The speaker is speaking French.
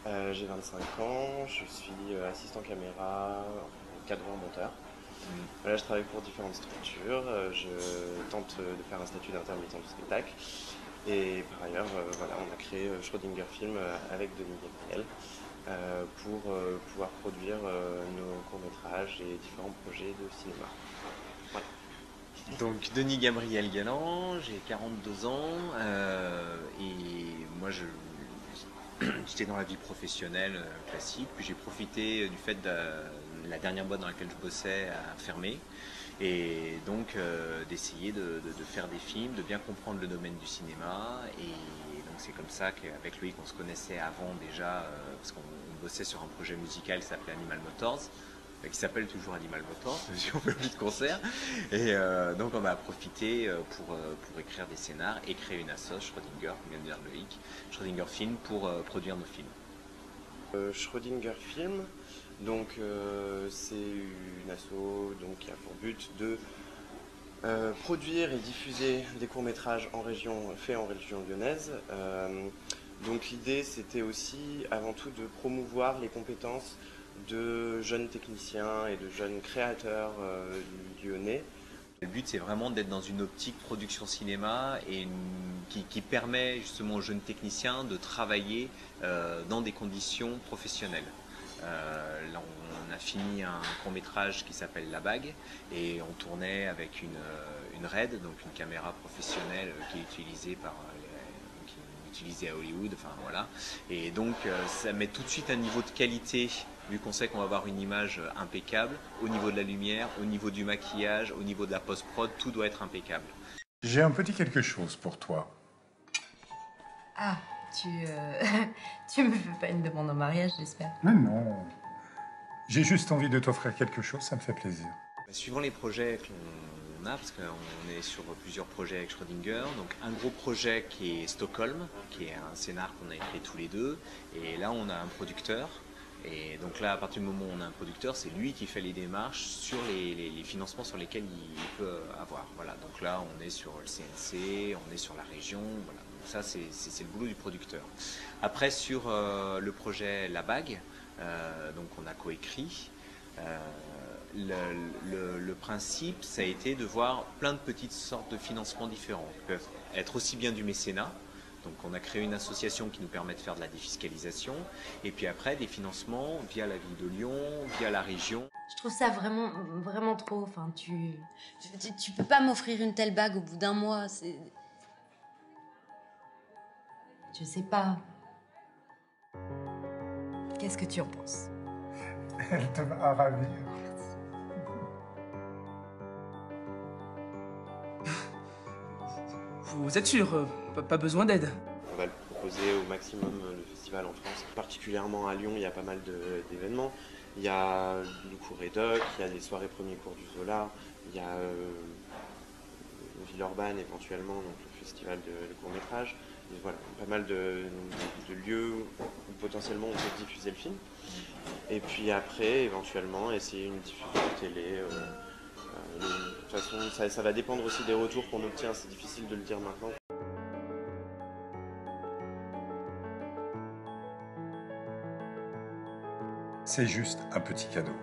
J'ai 25 ans, je suis assistant caméra, cadreur-monteur. Là, je travaille pour différentes structures. Je tente de faire un statut d'intermittent du spectacle. Et par ailleurs, voilà, on a créé Schrödinger Film avec Denis Gabriel pour pouvoir produire nos courts-métrages et différents projets de cinéma. Voilà. Donc Denis Gabriel Galland, j'ai 42 ans et moi j'étais dans la vie professionnelle classique, puis j'ai profité du fait de la dernière boîte dans laquelle je bossais à fermer et donc d'essayer de faire des films, de bien comprendre le domaine du cinéma et donc c'est comme ça qu'avec Loïc on se connaissait avant déjà parce qu'on bossait sur un projet musical qui s'appelait Animal Motors qui s'appelle toujours Animal Motors, si on fait plus de concerts. Et donc on a profité pour écrire des scénars et créer une assoce, Schrödinger, comme vient de dire Loïc, Schrödinger Film, pour produire nos films. Schrödinger Film, donc c'est une asso donc, qui a pour but de produire et diffuser des courts-métrages faits en région lyonnaise. Donc l'idée c'était aussi avant tout de promouvoir les compétences de jeunes techniciens et de jeunes créateurs lyonnais. Le but c'est vraiment d'être dans une optique production cinéma et qui permet justement aux jeunes techniciens de travailler dans des conditions professionnelles. Là, on a fini un court métrage qui s'appelle La Bague et on tournait avec une RED, donc une caméra professionnelle qui est utilisée à Hollywood, enfin voilà. Et donc ça met tout de suite un niveau de qualité, vu qu'on sait qu'on va avoir une image impeccable, au niveau de la lumière, au niveau du maquillage, au niveau de la post-prod, tout doit être impeccable. J'ai un petit quelque chose pour toi. Ah, tu me fais pas une demande en mariage, j'espère. Mais non. J'ai juste envie de t'offrir quelque chose, ça me fait plaisir. Suivant les projets qu'on a, parce qu'on est sur plusieurs projets avec Schrödinger, donc un gros projet qui est Stockholm, qui est un scénar qu'on a écrit tous les deux, et là on a un producteur, et donc là à partir du moment où on a un producteur, c'est lui qui fait les démarches sur les financements sur lesquels il peut avoir. Voilà, donc là on est sur le CNC, on est sur la région, voilà. Donc ça c'est le boulot du producteur. Après sur le projet La Bague, donc on a coécrit. Le principe, ça a été de voir plein de petites sortes de financements différents, qui peuvent être aussi bien du mécénat, donc on a créé une association qui nous permet de faire de la défiscalisation, et puis après des financements via la ville de Lyon, via la région. Je trouve ça vraiment, vraiment trop. Enfin, tu peux pas m'offrir une telle bague au bout d'un mois. C'est. Je sais pas. Qu'est-ce que tu en penses? Elle te va ravir. Vous êtes sûr, pas besoin d'aide. On va le proposer au maximum le festival en France. Particulièrement à Lyon, il y a pas mal d'événements. Il y a le cours EDOC, il y a les soirées premiers cours du Zola, il y a Villeurbanne éventuellement, donc le festival de court-métrage. Voilà, pas mal de lieux où potentiellement on peut diffuser le film. Et puis après, éventuellement, essayer une diffusion télé. De toute façon, ça va dépendre aussi des retours qu'on obtient, c'est difficile de le dire maintenant. C'est juste un petit cadeau.